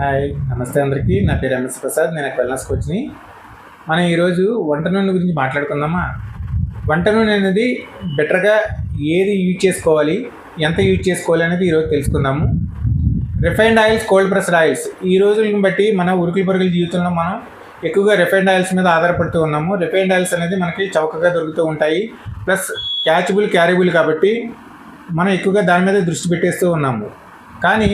Hi నమస్తే అందరికీ. నా పేరు ఎంఎస్ ప్రసాద్. నేను వెల్నెస్ కోచ్ని. మనం ఈరోజు వంట నూనె గురించి మాట్లాడుకుందామా. వంట నూనె అనేది బెటర్గా ఏది యూజ్ చేసుకోవాలి, ఎంత యూజ్ చేసుకోవాలి అనేది ఈరోజు తెలుసుకుందాము. Refined oils, cold pressed oils ఈ రోజులను బట్టి మన ఉరుకుల పరుగుల జీవితంలో మనం ఎక్కువగా రిఫైన్డ్ ఆయిల్స్ మీద ఆధారపడుతూ ఉన్నాము. రిఫైన్డ్ ఆయిల్స్ అనేది మనకి చౌకగా దొరుకుతూ ఉంటాయి, ప్లస్ క్యారబుల్ కాబట్టి మనం ఎక్కువగా దాని మీద దృష్టి పెట్టేస్తూ ఉన్నాము. కానీ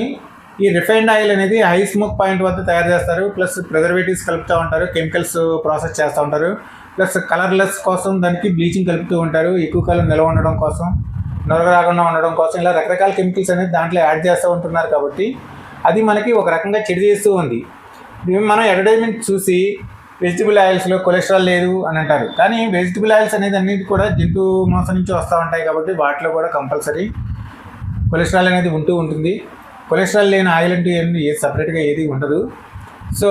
ఈ రిఫైన్డ్ ఆయిల్ అనేది హై స్మోక్ పాయింట్ వద్ద తయారు చేస్తారు, ప్లస్ ప్రిజర్వేటివ్స్ కలుపుతూ ఉంటారు, కెమికల్స్ ప్రాసెస్ చేస్తూ ఉంటారు, ప్లస్ కలర్లెస్ కోసం దానికి బ్లీచింగ్ కలుపుతూ ఉంటారు, ఎక్కువ కాలం నిల్వ ఉండడం కోసం, నొరగ రాకుండా ఉండడం కోసం ఇలా రకరకాల కెమికల్స్ అనేది దాంట్లో యాడ్ చేస్తూ ఉంటున్నారు. కాబట్టి అది మనకి ఒక రకంగా చెడు చేస్తూ ఉంది. మనం అడ్వర్టైజ్మెంట్ చూసి వెజిటబుల్ ఆయిల్స్లో కొలెస్ట్రాల్ లేదు అని అంటారు, కానీ వెజిటబుల్ ఆయిల్స్ అనేది అన్నిటి కూడా జంతు మాంసం నుంచి వస్తూ ఉంటాయి. కాబట్టి వాటిలో కూడా కంపల్సరీ కొలెస్ట్రాల్ అనేది ఉంటుంది. కొలెస్ట్రాల్ లేని ఆయిల్ అంటే సపరేట్గా ఏది ఉండదు. సో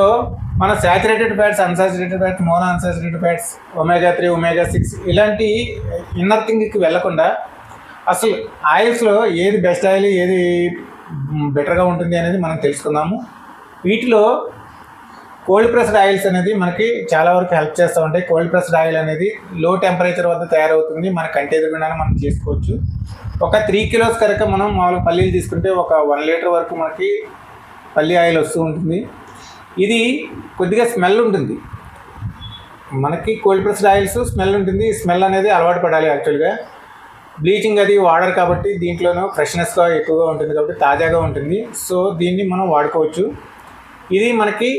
మన saturated fats, unsaturated fats, mono unsaturated fats, omega-3, omega-6 ఇలాంటి ఇన్నర్ థింగ్కి వెళ్లకుండా అసలు ఆయిల్స్లో ఏది బెస్ట్ ఆయిల్, ఏది బెటర్గా ఉంటుంది అనేది మనం తెలుసుకుందాము. వీటిలో కోల్డ్ ప్రెస్డ్ ఆయిల్స్ అనేది మనకి చాలా వరకు హెల్ప్ చేస్తూ ఉంటాయి. కోల్డ్ ప్రెస్డ్ ఆయిల్ అనేది లో టెంపరేచర్ వద్ద తయారవుతుంది, మన కంటి ఎదురుగుండానే మనం చేసుకోవచ్చు. ఒక 3 కిలోస్ కనుక మనం మామూలు పల్లీలు తీసుకుంటే ఒక 1 లీటర్ వరకు మనకి పల్లీ ఆయిల్ వస్తూ ఉంటుంది. ఇది కొద్దిగా స్మెల్ ఉంటుంది. మనకి కోల్డ్ ప్రెస్డ్ ఆయిల్స్ స్మెల్ ఉంటుంది. స్మెల్ అనేది అలవాటు పడాలి. యాక్చువల్గా బ్లీచింగ్ అది వాడరు కాబట్టి దీంట్లోనూ ఫ్రెష్నెస్గా ఎక్కువగా ఉంటుంది, కాబట్టి తాజాగా ఉంటుంది. సో దీన్ని మనం వాడుకోవచ్చు. ఇది మనకి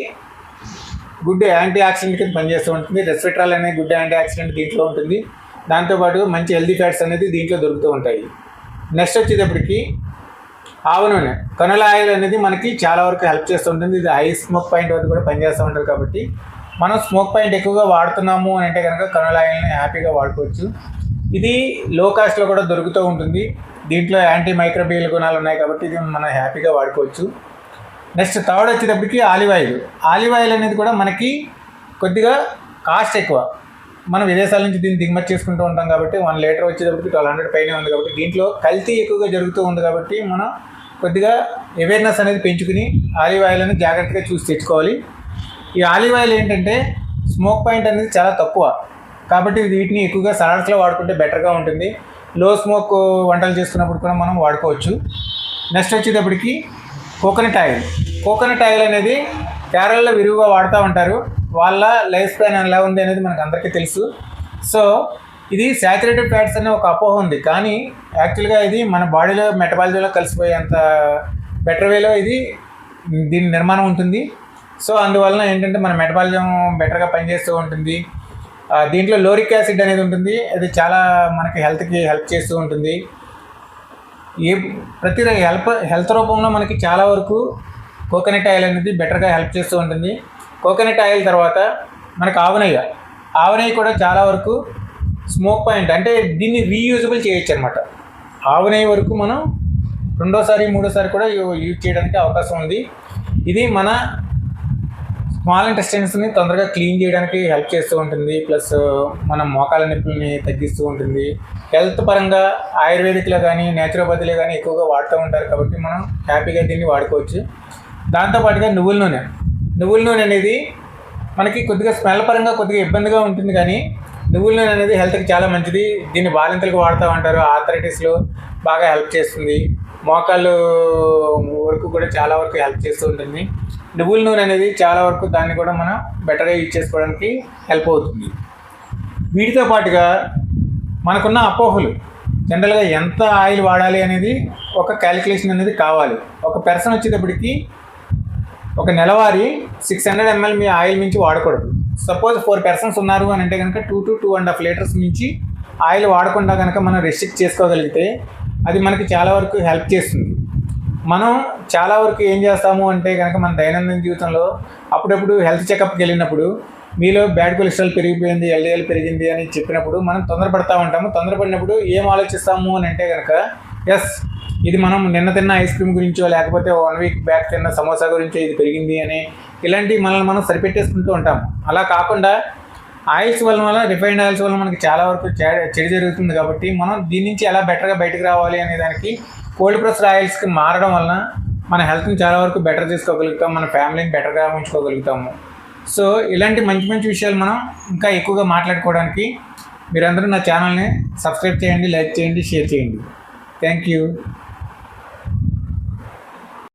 గుడ్ యాంటీ ఆక్సిడెంట్ కింద పనిచేస్తూ ఉంటుంది. రెస్వెట్రాల్ అనే గుడ్ యాంటీ ఆక్సిడెంట్ దీంట్లో ఉంటుంది. దాంతోపాటు మంచి హెల్దీ ఫ్యాట్స్ అనేది దీంట్లో దొరుకుతూ ఉంటాయి. నెక్స్ట్ వచ్చేటప్పటికి ఆవ నూనె, కనుల ఆయిల్ అనేది మనకి చాలా వరకు హెల్ప్ చేస్తూ ఉంటుంది. ఇది హై స్మోక్ పాయింట్ వద్ద కూడా పనిచేస్తూ ఉంటుంది. కాబట్టి మనం స్మోక్ పాయింట్ ఎక్కువగా వాడుతున్నాము అని అంటే కనుక కనుల ఆయిల్ని హ్యాపీగా వాడుకోవచ్చు. ఇది లో కాస్ట్లో కూడా దొరుకుతూ ఉంటుంది. దీంట్లో యాంటీ మైక్రోబియల్ గుణాలు ఉన్నాయి కాబట్టి ఇది మనం హ్యాపీగా వాడుకోవచ్చు. నెక్స్ట్ థర్డ్ వచ్చేటప్పటికి ఆలివ్ ఆయిల్ అనేది కూడా మనకి కొద్దిగా కాస్ట్ ఎక్కువ. మనం విదేశాల నుంచి దీన్ని దిగుమతి చేసుకుంటూ ఉంటాం కాబట్టి 1 లీటర్ వచ్చేటప్పటికి 1200 పైనే ఉంది. కాబట్టి దీంట్లో కల్తీ ఎక్కువగా జరుగుతూ ఉంది. కాబట్టి మనం కొద్దిగా అవేర్నెస్ అనేది పెంచుకుని ఆలివ్ ఆయిల్ అనేది జాగ్రత్తగా చూసి తెచ్చుకోవాలి. ఈ ఆలివ్ ఆయిల్ ఏంటంటే స్మోక్ పాయింట్ అనేది చాలా తక్కువ, కాబట్టి వీటిని ఎక్కువగా సలాడ్స్లో వాడుకుంటే బెటర్గా ఉంటుంది. లో స్మోక్ వంటలు చేసుకున్నప్పుడు కూడా మనం వాడుకోవచ్చు. నెక్స్ట్ వచ్చేటప్పటికి కోకోనట్ ఆయిల్ అనేది కేరళలో విరివిగా వాడుతూ ఉంటారు. వాళ్ళ లైఫ్ స్పాన్ ఎలా ఉంది అనేది మనకు అందరికీ తెలుసు. సో ఇది శాచురేటెడ్ ఫ్యాట్స్ అనే ఒక అపోహ ఉంది, కానీ యాక్చువల్గా ఇది మన బాడీలో మెటబాలిజంలో కలిసిపోయేంత బెటర్ వేలో దీని నిర్మాణం ఉంటుంది. సో అందువలన ఏంటంటే మన మెటబాలిజం బెటర్గా పనిచేస్తూ ఉంటుంది. దీంట్లో లోరిక్ యాసిడ్ అనేది ఉంటుంది. అది చాలా మనకి హెల్త్కి హెల్ప్ చేస్తూ ఉంటుంది. ప్రతి హెల్త్ రూపంలో మనకి చాలా వరకు కోకోనట్ ఆయిల్ అనేది బెటర్గా హెల్ప్ చేస్తూ ఉంటుంది. కోకోనట్ ఆయిల్ తర్వాత మనకు ఆవ నెయ్యి కూడా చాలా వరకు స్మోక్ పాయింట్, అంటే దీన్ని రీయూజబుల్ చేయొచ్చు అనమాట. ఆవ నెయ్యి వరకు మనం 2వ, 3వ కూడా యూజ్ చేయడానికి అవకాశం ఉంది. ఇది మన స్మాల్ ఇంటెస్టైన్స్ని తొందరగా క్లీన్ చేయడానికి హెల్ప్ చేస్తూ ఉంటుంది. ప్లస్ మన మోకాల నొప్పుల్ని తగ్గిస్తూ ఉంటుంది. హెల్త్ పరంగా ఆయుర్వేదిక్లో కానీ నేచురోపతిలో కానీ ఎక్కువగా వాడుతూ ఉంటారు. కాబట్టి మనం హ్యాపీగా దీన్ని వాడుకోవచ్చు. దాంతోపాటుగా నువ్వుల నూనె అనేది మనకి కొద్దిగా స్మెల్ పరంగా కొద్దిగా ఇబ్బందిగా ఉంటుంది, కానీ నువ్వుల నూనె అనేది హెల్త్కి చాలా మంచిది. దీన్ని బాలింతలకు వాడుతూ ఉంటారు. ఆర్థరైటిస్లో బాగా హెల్ప్ చేస్తుంది. మోకాళ్ళు వరకు కూడా చాలా వరకు హెల్ప్ చేస్తూ ఉంటుంది. నువ్వుల నూనె అనేది చాలా వరకు దాన్ని కూడా మనం బెటర్గా యూజ్ చేసుకోవడానికి హెల్ప్ అవుతుంది. వీటితో పాటుగా మనకున్న అపోహలు, జనరల్గా ఎంత ఆయిల్ వాడాలి అనేది ఒక క్యాలిక్యులేషన్ అనేది కావాలి. ఒక పర్సన్ వచ్చేటప్పటికి ఒక నెలవారీ 600 ml మీ ఆయిల్ మించి వాడకూడదు. సపోజ్ 4 పర్సన్స్ ఉన్నారు అని అంటే కనుక 2 to 2.5 లీటర్స్ మించి ఆయిల్ వాడకుండా కనుక మనం రెస్ట్రిక్ట్ చేసుకోగలిగితే అది మనకి చాలా వరకు హెల్ప్ చేస్తుంది. మనం చాలా వరకు ఏం చేస్తాము అంటే కనుక మన దైనందిన జీవితంలో అప్పుడప్పుడు హెల్త్ చెకప్కి వెళ్ళినప్పుడు మీలో బ్యాడ్ కొలెస్ట్రాల్ పెరిగిపోయింది, LDL పెరిగింది అని చెప్పినప్పుడు మనం తొందరపడతా ఉంటాము. తొందరపడినప్పుడు ఏం ఆలోచిస్తాము అని అంటే కనుక ఇది మనం నిన్న తిన్న ఐస్ క్రీమ్ గురించో లేకపోతే 1 వీక్ బ్యాక్ తిన్న సమోసా గురించో ఇది పెరిగింది అని ఇలాంటివి మనల్ని మనం సరిపెట్టేసుకుంటూ ఉంటాము. అలా కాకుండా ఆయిల్స్ వల్ల రిఫైన్డ్ ఆయిల్స్ వల్ల మనకి చాలా వరకు చెడు జరుగుతుంది. కాబట్టి మనం దీని నుంచి ఎలా బెటర్గా బయటకు రావాలి అనే దానికి కోల్డ్ ప్రెస్డ్ ఆయిల్స్కి మారడం వలన మన హెల్త్ని చాలా వరకు బెటర్ చేసుకోగలుగుతాం, మన ఫ్యామిలీని బెటర్గా ఉంచుకోగలుగుతాము. సో ఇలాంటి మంచి మంచి విషయాలు మనం ఇంకా ఎక్కువగా మాట్లాడుకోవడానికి మీరందరూ నా ఛానల్ని సబ్స్క్రైబ్ చేయండి, లైక్ చేయండి, షేర్ చేయండి. Thank you.